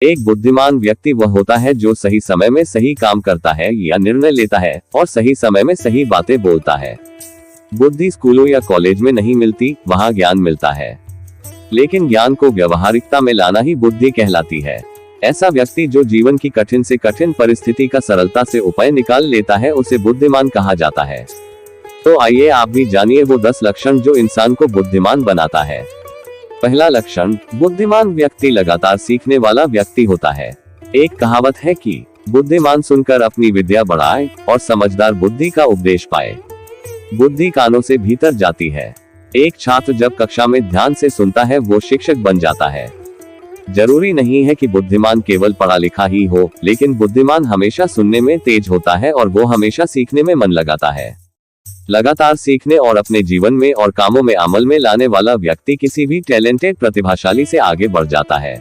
एक बुद्धिमान व्यक्ति वह होता है जो सही समय में सही काम करता है या निर्णय लेता है और सही समय में सही बातें बोलता है। बुद्धि स्कूलों या कॉलेज में नहीं मिलती, वहाँ ज्ञान मिलता है। लेकिन ज्ञान को व्यवहारिकता में लाना ही बुद्धि कहलाती है। ऐसा व्यक्ति जो जीवन की कठिन से कठिन परिस्थिति का सरलता से उपाय निकाल लेता है, उसे बुद्धिमान कहा जाता है। तो आइए आप भी जानिए वो 10 लक्षण जो इंसान को बुद्धिमान बनाता है। पहला लक्षण, बुद्धिमान व्यक्ति लगातार सीखने वाला व्यक्ति होता है। एक कहावत है कि बुद्धिमान सुनकर अपनी विद्या बढ़ाए और समझदार बुद्धि का उपदेश पाए। बुद्धि कानों से भीतर जाती है। एक छात्र जब कक्षा में ध्यान से सुनता है वो शिक्षक बन जाता है। जरूरी नहीं है कि बुद्धिमान केवल पढ़ा लिखा ही हो, लेकिन बुद्धिमान हमेशा सुनने में तेज होता है और वो हमेशा सीखने में मन लगाता है। लगातार सीखने और अपने जीवन में और कामों में अमल में लाने वाला व्यक्ति किसी भी टैलेंटेड प्रतिभाशाली से आगे बढ़ जाता है।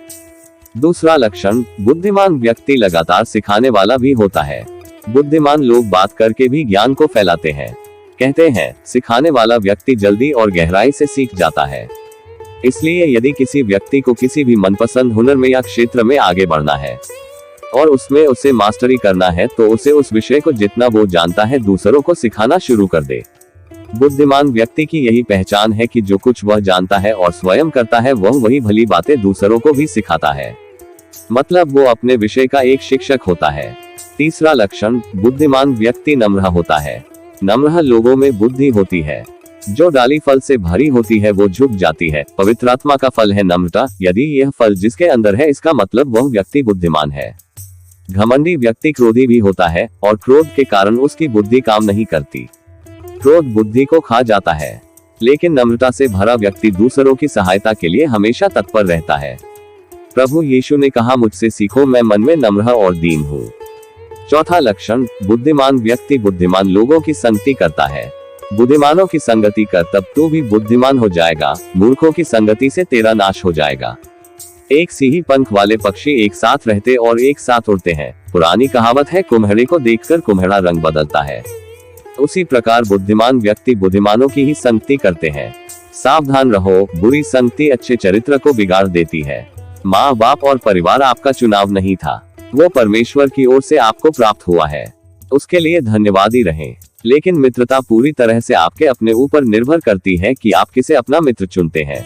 दूसरा लक्षण, बुद्धिमान व्यक्ति लगातार सिखाने वाला भी होता है। बुद्धिमान लोग बात करके भी ज्ञान को फैलाते हैं। कहते हैं, सिखाने वाला व्यक्ति जल्दी और गहराई से सीख जाता है। इसलिए यदि किसी व्यक्ति को किसी भी मनपसंद हुनर में या क्षेत्र में आगे बढ़ना है और उसमें उसे मास्टरी करना है, तो उसे उस विषय को जितना वो जानता है दूसरों को सिखाना शुरू कर दे। बुद्धिमान व्यक्ति की यही पहचान है कि जो कुछ वह जानता है और स्वयं करता है वह वही भली बातें दूसरों को भी सिखाता है। मतलब वो अपने विषय का एक शिक्षक होता है। तीसरा लक्षण, बुद्धिमान व्यक्ति नम्र होता है। नम्र लोगों में बुद्धि होती है। जो डाली फल से भरी होती है वो झुक जाती है। पवित्र आत्मा का फल है नम्रता। यदि यह फल जिसके अंदर है, इसका मतलब वह व्यक्ति बुद्धिमान है। घमंडी व्यक्ति क्रोधी भी होता है और क्रोध के कारण उसकी बुद्धि काम नहीं करती। क्रोध बुद्धि को खा जाता है, लेकिन नम्रता से भरा व्यक्ति दूसरों की सहायता के लिए हमेशा तत्पर रहता है। प्रभु यीशु ने कहा, मुझसे सीखो, मैं मन में नम्र और दीन हूँ। चौथा लक्षण, बुद्धिमान व्यक्ति बुद्धिमान लोगों की संगति करता है। बुद्धिमानों की संगति कर तब तू भी बुद्धिमान हो जाएगा, मूर्खों की संगति से तेरा नाश हो जाएगा। एक सी ही पंख वाले पक्षी एक साथ रहते और एक साथ उड़ते हैं। पुरानी कहावत है, कुम्हड़े को देखकर कुम्हड़ा रंग बदलता है। उसी प्रकार बुद्धिमान व्यक्ति बुद्धिमानों की ही संगति करते हैं। सावधान रहो, बुरी संगति अच्छे चरित्र को बिगाड़ देती है। माँ बाप और परिवार आपका चुनाव नहीं था, वो परमेश्वर की ओर से आपको प्राप्त हुआ है। उसके लिए धन्यवादी रहें। लेकिन मित्रता पूरी तरह से आपके अपने ऊपर निर्भर करती है कि आप किसे अपना मित्र चुनते हैं।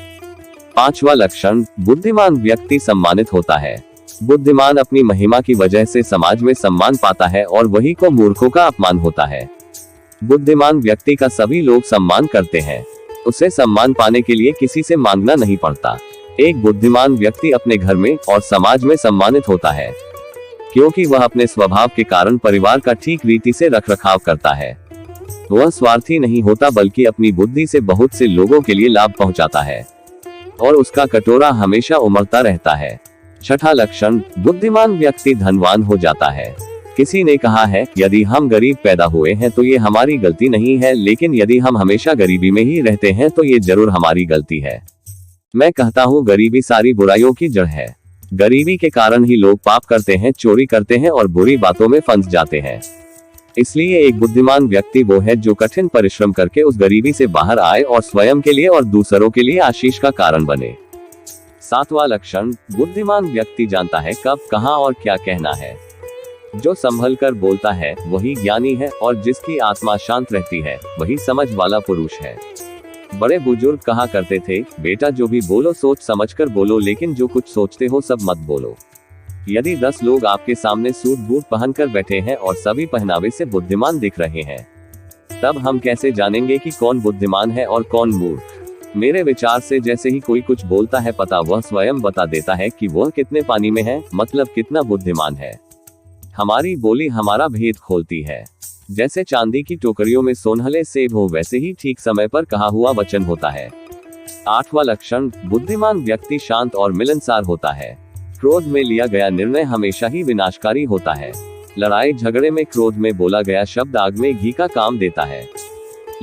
पांचवा लक्षण, बुद्धिमान व्यक्ति सम्मानित होता है। बुद्धिमान अपनी महिमा की वजह से समाज में सम्मान पाता है और वही को मूर्खों का अपमान होता है। बुद्धिमान व्यक्ति का सभी लोग सम्मान करते हैं। उसे सम्मान पाने के लिए किसी से मांगना नहीं पड़ता। एक बुद्धिमान व्यक्ति अपने घर में और समाज में सम्मानित होता है, क्योंकि वह अपने स्वभाव के कारण परिवार का ठीक रीति से रखरखाव करता है। वह स्वार्थी नहीं होता, बल्कि अपनी बुद्धि से बहुत से लोगों के लिए लाभ पहुंचाता है और उसका कटोरा हमेशा उमड़ता रहता है। छठा लक्षण, बुद्धिमान व्यक्ति धनवान हो जाता है। किसी ने कहा है, यदि हम गरीब पैदा हुए हैं तो ये हमारी गलती नहीं है, लेकिन यदि हम हमेशा गरीबी में ही रहते हैं तो ये जरूर हमारी गलती है। मैं कहता हूँ, गरीबी सारी बुराइयों की जड़ है। गरीबी के कारण ही लोग पाप करते हैं, चोरी करते हैं और बुरी बातों में फंस जाते हैं। इसलिए एक बुद्धिमान व्यक्ति वो है जो कठिन परिश्रम करके उस गरीबी से बाहर आए और स्वयं के लिए और दूसरों के लिए आशीष का कारण बने। सातवां लक्षण, बुद्धिमान व्यक्ति जानता है कब, कहां और क्या कहना है। जो संभल कर बोलता है वही ज्ञानी है और जिसकी आत्मा शांत रहती है वही समझ वाला पुरुष है। बड़े बुजुर्ग कहा करते थे, बेटा जो भी बोलो सोच समझकर बोलो, लेकिन जो कुछ सोचते हो सब मत बोलो। यदि 10 लोग आपके सामने सूट बूट पहनकर बैठे हैं और सभी पहनावे से बुद्धिमान दिख रहे हैं, तब हम कैसे जानेंगे कि कौन बुद्धिमान है और कौन मूर्ख? मेरे विचार से जैसे ही कोई कुछ बोलता है, पता वह स्वयं बता देता है कि वह कितने पानी में है, मतलब कितना बुद्धिमान है। हमारी बोली हमारा भेद खोलती है। जैसे चांदी की टोकरियों में सोनहले सेब हो, वैसे ही ठीक समय पर कहा हुआ वचन होता है। आठवां लक्षण, बुद्धिमान व्यक्ति शांत और मिलनसार होता है। क्रोध में लिया गया निर्णय हमेशा ही विनाशकारी होता है। लड़ाई झगड़े में क्रोध में बोला गया शब्द आग में घी का काम देता है।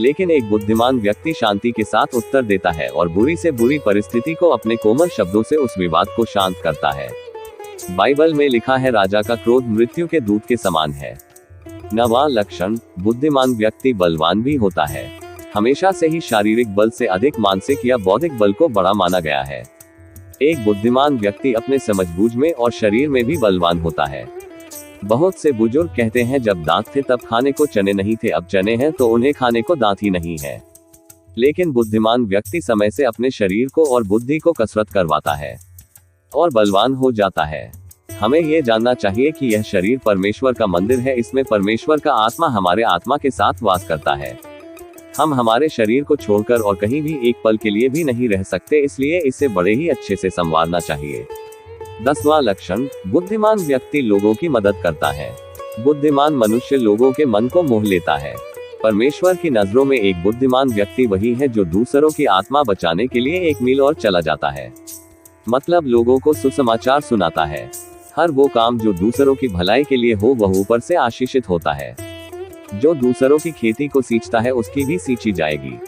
लेकिन एक बुद्धिमान व्यक्ति शांति के साथ उत्तर देता है और बुरी से बुरी परिस्थिति को अपने कोमल शब्दों से उस विवाद को शांत करता है। बाइबल में लिखा है, राजा का क्रोध मृत्यु के दूत के समान है। नवां लक्षण, बुद्धिमान व्यक्ति बलवान भी होता है। हमेशा से ही शारीरिक बल से अधिक मानसिक या बौद्धिक बल को बड़ा माना गया है। एक बुद्धिमान व्यक्ति अपने समझबूझ में और शरीर में भी बलवान होता है। बहुत से बुजुर्ग कहते हैं जब दांत थे तब खाने को चने नहीं थे, अब चने हैं तो उन्हें खाने को दांत ही नहीं है। लेकिन बुद्धिमान व्यक्ति समय से अपने शरीर को और बुद्धि को कसरत करवाता है और बलवान हो जाता है। हमें यह जानना चाहिए कि यह शरीर परमेश्वर का मंदिर है, इसमें परमेश्वर का आत्मा हमारे आत्मा के साथ वास करता है। हम हमारे शरीर को छोड़कर और कहीं भी एक पल के लिए भी नहीं रह सकते, इसलिए इसे बड़े ही अच्छे से संवारना चाहिए। 10वां लक्षण, बुद्धिमान व्यक्ति लोगों की मदद करता है। बुद्धिमान मनुष्य लोगों के मन को मोह लेता है। परमेश्वर की नजरों में एक बुद्धिमान व्यक्ति वही है जो दूसरों की आत्मा बचाने के लिए एक मील और चला जाता है। मतलब लोगों को सुसमाचार सुनाता है। हर वो काम जो दूसरों की भलाई के लिए हो वह ऊपर से आशीषित होता है। जो दूसरों की खेती को सींचता है उसकी भी सींची जाएगी।